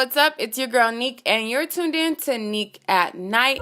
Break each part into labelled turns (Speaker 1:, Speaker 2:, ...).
Speaker 1: what's up? It's your girl Neek, and you're tuned in to Neek at Night.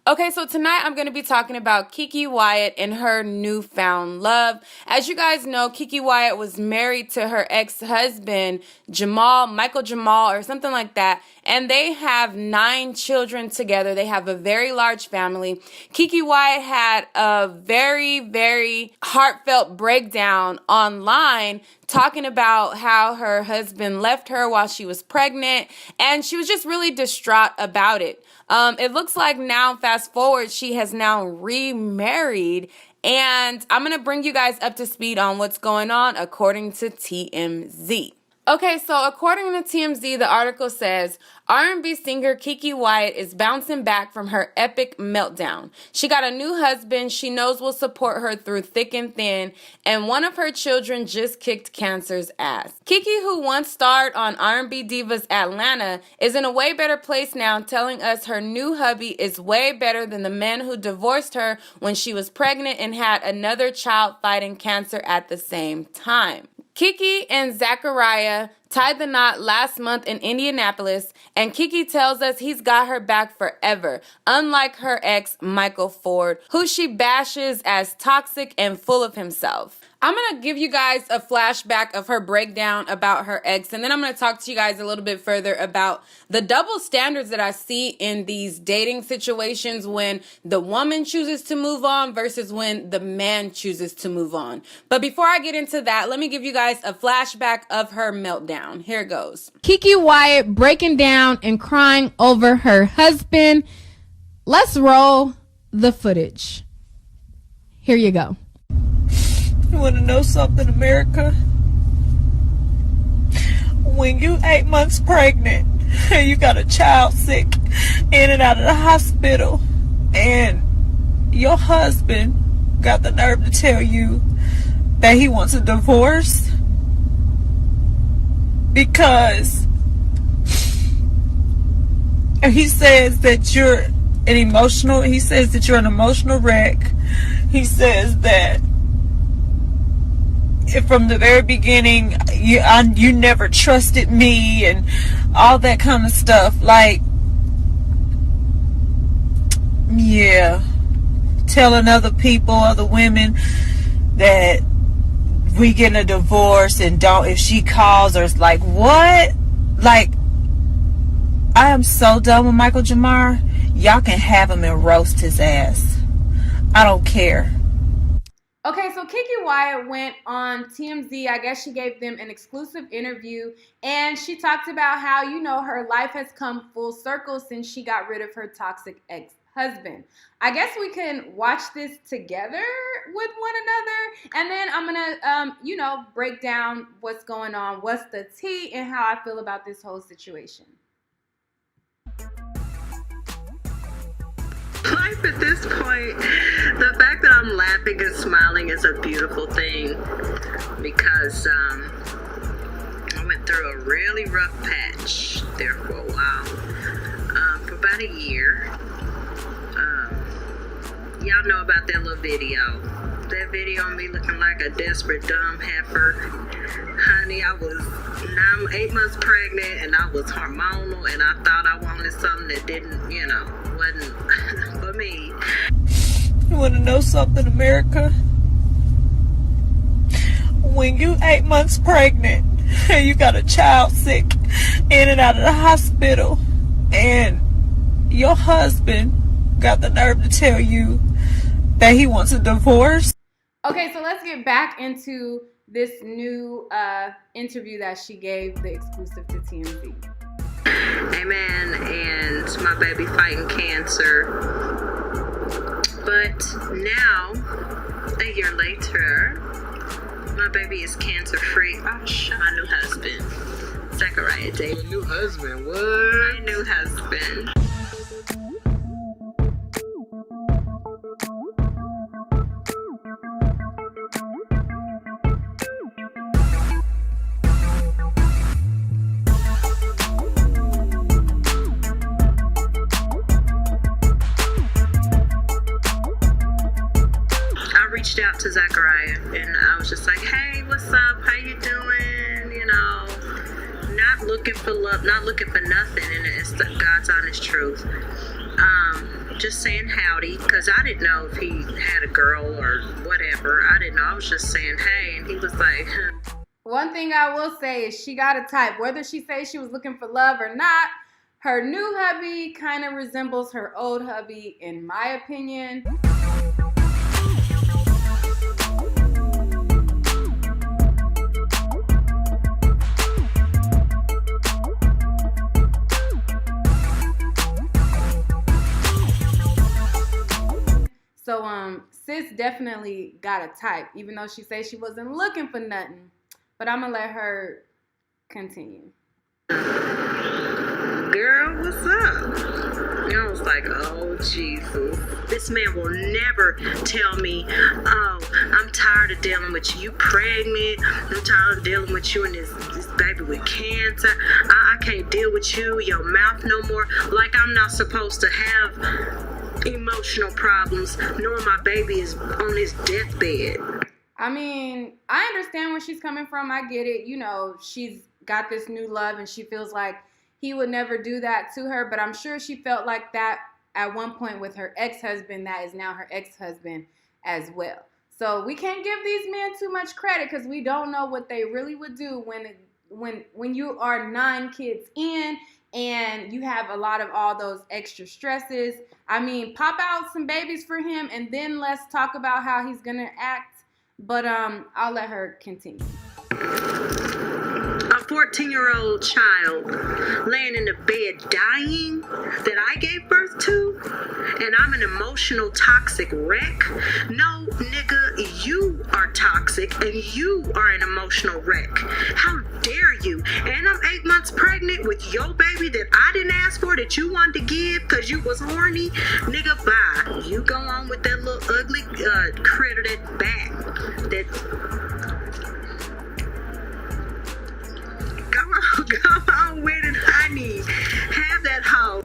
Speaker 1: Okay, so tonight I'm going to be talking about Keke Wyatt and her newfound love. As you guys know, Keke Wyatt was married to her ex-husband, Michael Jamal, or something like that, and they have 9 children together. They have a very large family. Keke Wyatt had a very, very heartfelt breakdown online talking about how her husband left her while she was pregnant, and she was just really distraught about it. It looks like now, fast forward, she has now remarried, and I'm going to bring you guys up to speed on what's going on according to TMZ. Okay, so according to TMZ, the article says, R&B singer Keke Wyatt is bouncing back from her epic meltdown. She got a new husband she knows will support her through thick and thin, and one of her children just kicked cancer's ass. Keke, who once starred on R&B Divas Atlanta, is in a way better place now, telling us her new hubby is way better than the man who divorced her when she was pregnant and had another child fighting cancer at the same time. Keke and Zachariah tied the knot last month in Indianapolis, and Keke tells us he's got her back forever, unlike her ex, Michael Ford, who she bashes as toxic and full of himself. I'm going to give you guys a flashback of her breakdown about her ex, and then I'm going to talk to you guys a little bit further about the double standards that I see in these dating situations when the woman chooses to move on versus when the man chooses to move on. But before I get into that, let me give you guys a flashback of her meltdown. Here it goes. Keke Wyatt breaking down and crying over her husband. Let's roll the footage. Here you go.
Speaker 2: You want to know something, America? When you 8 months pregnant and you got a child sick in and out of the hospital, and your husband got the nerve to tell you that he wants a divorce because he says that you're an emotional wreck. He says that from the very beginning, you never trusted me and all that kind of stuff. Like, yeah, telling other people, other women that we getting a divorce and if she calls or it's like, what? Like, I am so done with Michael Jamal. Y'all can have him and roast his ass. I don't care.
Speaker 1: Okay, so Keke Wyatt went on TMZ. I guess she gave them an exclusive interview, and she talked about how, her life has come full circle since she got rid of her toxic ex-husband. I guess we can watch this together with one another, and then I'm going to, break down what's going on, what's the tea, and how I feel about this whole situation.
Speaker 3: Life at this point, the fact that I'm laughing and smiling is a beautiful thing because I went through a really rough patch there for a while, for about a year. Y'all know about that little video. That video of me looking like a desperate dumb heifer. Honey, I was 8 months pregnant and I was hormonal and I thought I wanted something that didn't, wasn't for me.
Speaker 2: You want to know something, America? When you 8 months pregnant and you got a child sick in and out of the hospital, and your husband got the nerve to tell you that he wants a divorce.
Speaker 1: Okay, so let's get back into this new interview that she gave, the exclusive to TMZ.
Speaker 3: Amen. And my baby fighting cancer. But now, a year later, my baby is cancer free. My new husband, Zachariah David.
Speaker 4: Your new husband? What?
Speaker 3: My new husband. reached out to Zachariah and I was just like, hey, what's up? How you doing? You know, not looking for love, not looking for nothing, and it's God's honest truth. Just saying howdy, because I didn't know if he had a girl or whatever. I didn't know. I was just saying hey, and he was like,
Speaker 1: One thing I will say is she got a type. Whether she says she was looking for love or not, her new hubby kind of resembles her old hubby, in my opinion. So, sis definitely got a type, even though she says she wasn't looking for nothing. But I'm going to let her continue.
Speaker 3: girl, what's up? And I was like, oh, Jesus. This man will never tell me, oh, I'm tired of dealing with you. You pregnant. I'm tired of dealing with you and this baby with cancer. I can't deal with you, your mouth no more. Like I'm not supposed to have emotional problems knowing my baby is on his deathbed.
Speaker 1: I mean, I understand where she's coming from. I get it. You know, she's got this new love and she feels like he would never do that to her. But I'm sure she felt like that at one point with her ex-husband that is now her ex-husband as well. So we can't give these men too much credit because we don't know what they really would do when you are 9 kids in and you have a lot of all those extra stresses. I mean, pop out some babies for him and then let's talk about how he's going to act. But I'll let her continue.
Speaker 3: A 14-year-old child laying in the bed dying that I gave birth to, and I'm an emotional toxic wreck? No, nigga, you are toxic and you are an emotional wreck. How dare you? And I'm 8 months pregnant with your baby that I didn't ask for, that you wanted to give because you was horny. Nigga, bye. You go on with that little ugly critter that back. Go on with it, honey. Have that hoe.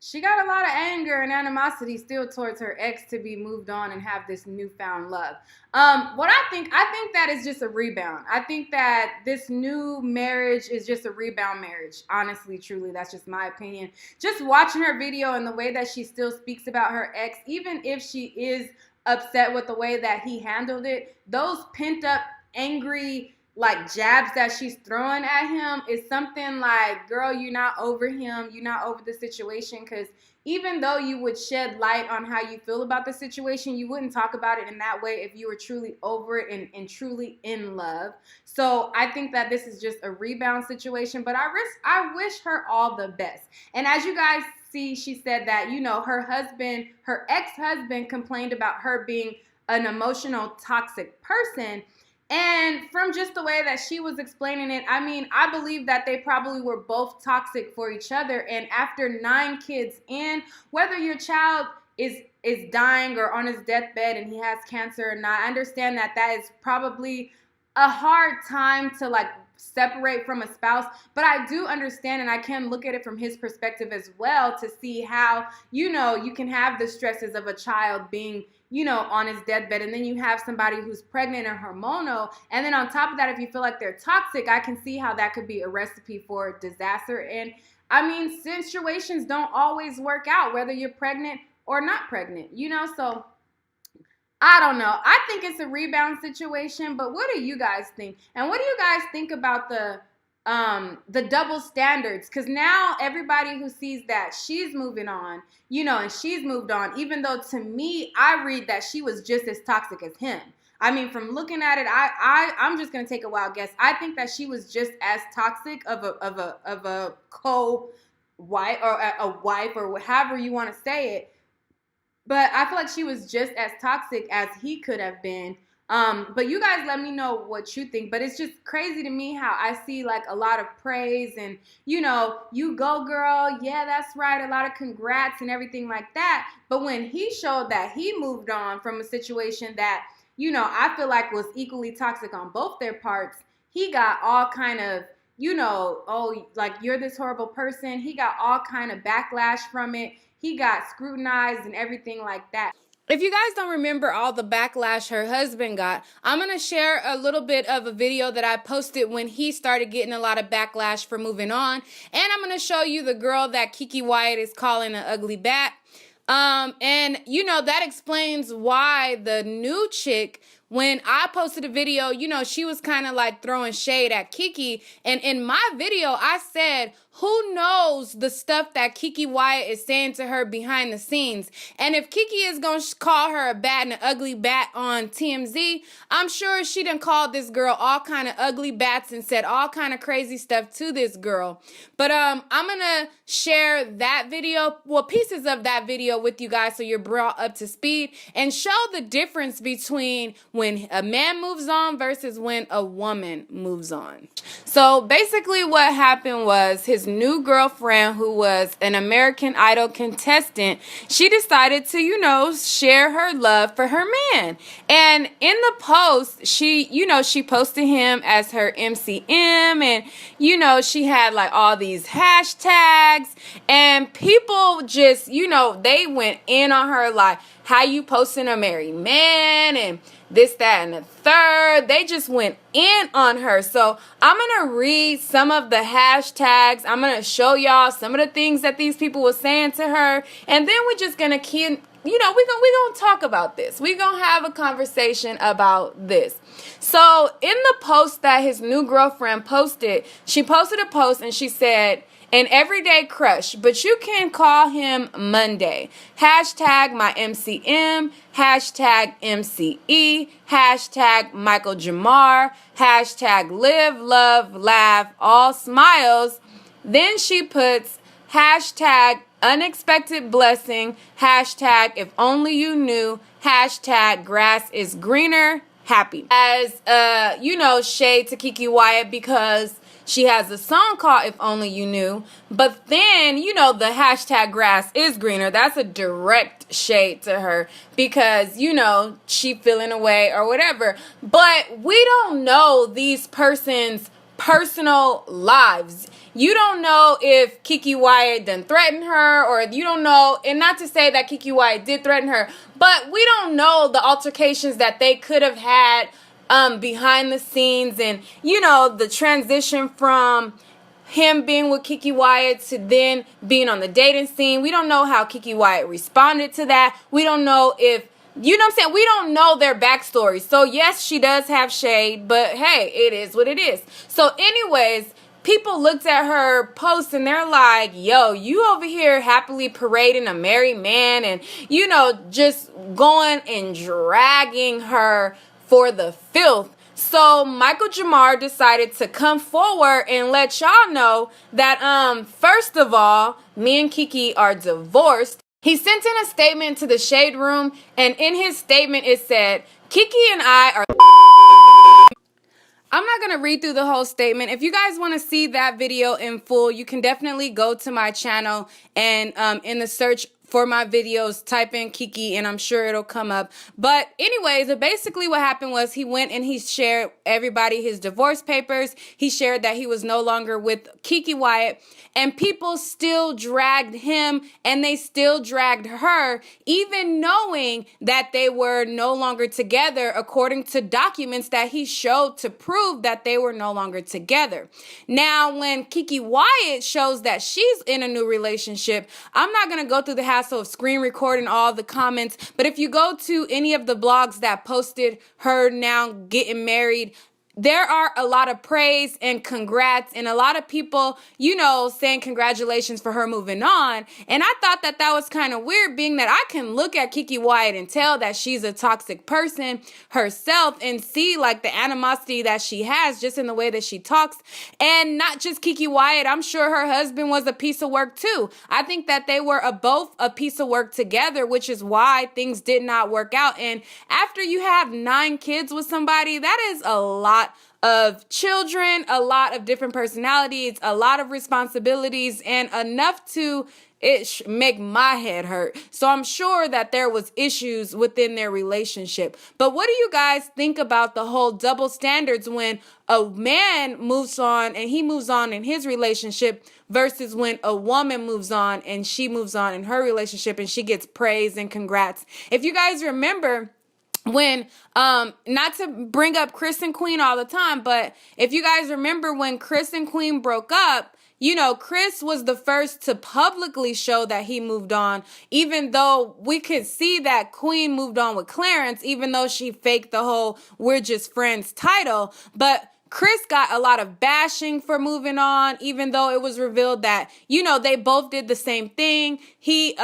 Speaker 1: She got a lot of anger and animosity still towards her ex to be moved on and have this newfound love. What I think that is just a rebound. I think that this new marriage is just a rebound marriage. Honestly, truly, that's just my opinion. Just watching her video and the way that she still speaks about her ex, even if she is upset with the way that he handled it, those pent up angry like jabs that she's throwing at him is something like, girl, you're not over him, you're not over the situation. Because even though you would shed light on how you feel about the situation, you wouldn't talk about it in that way if you were truly over it and truly in love. So I think that this is just a rebound situation, but I wish her all the best. And as you guys see, she said that, you know, her ex-husband complained about her being an emotional toxic person. And from just the way that she was explaining it, I mean, I believe that they probably were both toxic for each other. And after 9 kids in, whether your child is dying or on his deathbed and he has cancer or not, I understand that that is probably a hard time to like separate from a spouse, but I do understand and I can look at it from his perspective as well to see how, you know, you can have the stresses of a child being, you know, on his deathbed, and then you have somebody who's pregnant and hormonal, and then on top of that, if you feel like they're toxic, I can see how that could be a recipe for disaster. And I mean, situations don't always work out, whether you're pregnant or not pregnant, you know, so I don't know. I think it's a rebound situation, but what do you guys think? And what do you guys think about the double standards? Because now everybody who sees that she's moving on, you know, and she's moved on, even though to me, I read that she was just as toxic as him. I mean, from looking at it, I'm just gonna take a wild guess. I think that she was just as toxic of a co-wife or a wife or however you want to say it. But I feel like she was just as toxic as he could have been. But you guys let me know what you think. But it's just crazy to me how I see like a lot of praise and, you know, you go girl. Yeah, that's right. A lot of congrats and everything like that. But when he showed that he moved on from a situation that, you know, I feel like was equally toxic on both their parts, he got all kind of, you know, oh, like you're this horrible person. He got all kind of backlash from it. He got scrutinized and everything like that. If you guys don't remember all the backlash her husband got, I'm going to share a little bit of a video that I posted when he started getting a lot of backlash for moving on. And I'm going to show you the girl that Keke Wyatt is calling an ugly bat. And you know, that explains why the new chick, when I posted a video, you know, she was kind of like throwing shade at Keke. And in my video, I said, who knows the stuff that Keke Wyatt is saying to her behind the scenes? And if Keke is going to call her a bat and an ugly bat on TMZ, I'm sure she done called this girl all kind of ugly bats and said all kind of crazy stuff to this girl. But I'm going to share that video, well, pieces of that video with you guys so you're brought up to speed and show the difference between when a man moves on versus when a woman moves on. So basically what happened was his new girlfriend, who was an American Idol contestant, she decided to, you know, share her love for her man. And in the post, she posted him as her MCM, and, you know, she had like all these hashtags, and people just, you know, they went in on her like, how you posting a married man and this, that, and the third. They just went in on her. So I'm going to read some of the hashtags. I'm going to show y'all some of the things that these people were saying to her. And then we're just going to keep, you know, we're going to talk about this. We're going to have a conversation about this. So in the post that his new girlfriend posted, she posted a post and she said, an everyday crush, but you can call him Monday. Hashtag my MCM, hashtag MCE, hashtag Michael Jamar, hashtag live, love, laugh, all smiles. Then she puts hashtag unexpected blessing, hashtag if only you knew, hashtag grass is greener, happy. As, you know, shade to Keke Wyatt because she has a song called If Only You Knew. But then, you know, the hashtag grass is greener. That's a direct shade to her because, you know, she feeling away or whatever. But we don't know these persons' personal lives. You don't know if Keke Wyatt done threatened her, or you don't know, and not to say that Keke Wyatt did threaten her, but we don't know the altercations that they could have had behind the scenes, and you know, the transition from him being with Keke Wyatt to then being on the dating scene. We don't know how Keke Wyatt responded to that. We don't know if, you know what I'm saying, we don't know their backstory. So yes, she does have shade, but hey, it is what it is. So anyways, people looked at her post and they're like, yo, you over here happily parading a married man and, you know, just going and dragging her for the filth. So Michael Jamar decided to come forward and let y'all know that first of all, me and Keke are divorced. He sent in a statement to the Shade Room, and in his statement it said, Keke and I are... I'm not going to read through the whole statement. If you guys want to see that video in full, you can definitely go to my channel and in the search for my videos, type in Keke and I'm sure it'll come up. But anyways, basically what happened was he went and he shared everybody his divorce papers. He shared that he was no longer with Keke Wyatt, and people still dragged him and they still dragged her, even knowing that they were no longer together, according to documents that he showed to prove that they were no longer together. Now, when Keke Wyatt shows that she's in a new relationship, I'm not going to go through the hassle of screen recording all the comments, but if you go to any of the blogs that posted her now getting married, there are a lot of praise and congrats and a lot of people, you know, saying congratulations for her moving on. And I thought that that was kind of weird, being that I can look at Keke Wyatt and tell that she's a toxic person herself and see like the animosity that she has just in the way that she talks. And not just Keke Wyatt, I'm sure her husband was a piece of work too. I think that they were both a piece of work together, which is why things did not work out. And after you have 9 kids with somebody, that is a lot of children, a lot of different personalities, a lot of responsibilities, and enough to it make my head hurt. So I'm sure that there was issues within their relationship. But what do you guys think about the whole double standards when a man moves on and he moves on in his relationship versus when a woman moves on and she moves on in her relationship and she gets praise and congrats? If you guys remember, when not to bring up Chris and Queen all the time, but if you guys remember when Chris and Queen broke up, you know, Chris was the first to publicly show that he moved on, even though we could see that Queen moved on with Clarence, even though she faked the whole "we're just friends" title. But Chris got a lot of bashing for moving on, even though it was revealed that, you know, they both did the same thing. He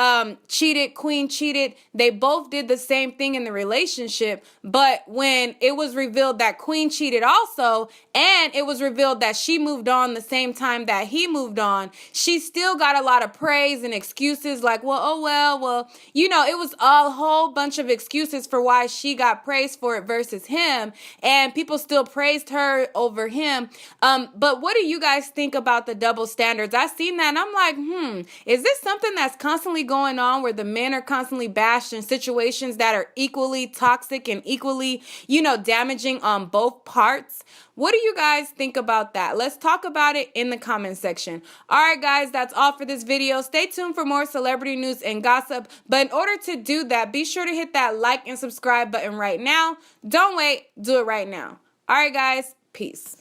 Speaker 1: cheated, Queen cheated. They both did the same thing in the relationship. But when it was revealed that Queen cheated also, and it was revealed that she moved on the same time that he moved on, she still got a lot of praise and excuses like, well, you know, it was a whole bunch of excuses for why she got praised for it versus him. And people still praised her over him. But what do you guys think about the double standards? I seen that and I'm like, is this something that's constantly going on where the men are constantly bashed in situations that are equally toxic and equally, you know, damaging on both parts? What do you guys think about that? Let's talk about it in the comment section. All right, guys, that's all for this video. Stay tuned for more celebrity news and gossip. But in order to do that, be sure to hit that like and subscribe button right now. Don't wait, do it right now. All right, guys, peace.